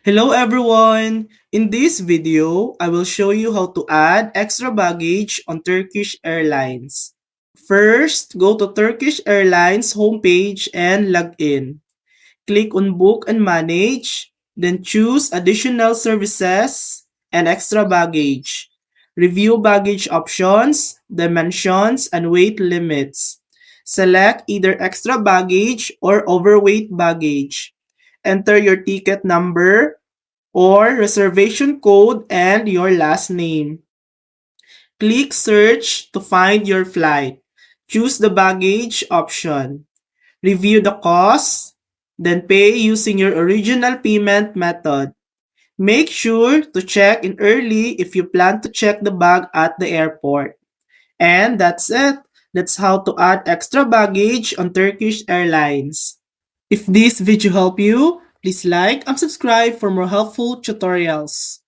Hello everyone! In this video, I will show you how to add extra baggage on Turkish Airlines. First, go to Turkish Airlines homepage and log in. Click on Book and Manage, then choose Additional Services and Extra Baggage. Review baggage options, dimensions, and weight limits. Select either extra baggage or overweight baggage. Enter your ticket number or reservation code and your last name. Click Search to find your flight. Choose the baggage option. Review the cost, then pay using your original payment method. Make sure to check in early if you plan to check the bag at the airport. And that's it. That's how to add extra baggage on Turkish Airlines. If this video helped you, please like and subscribe for more helpful tutorials.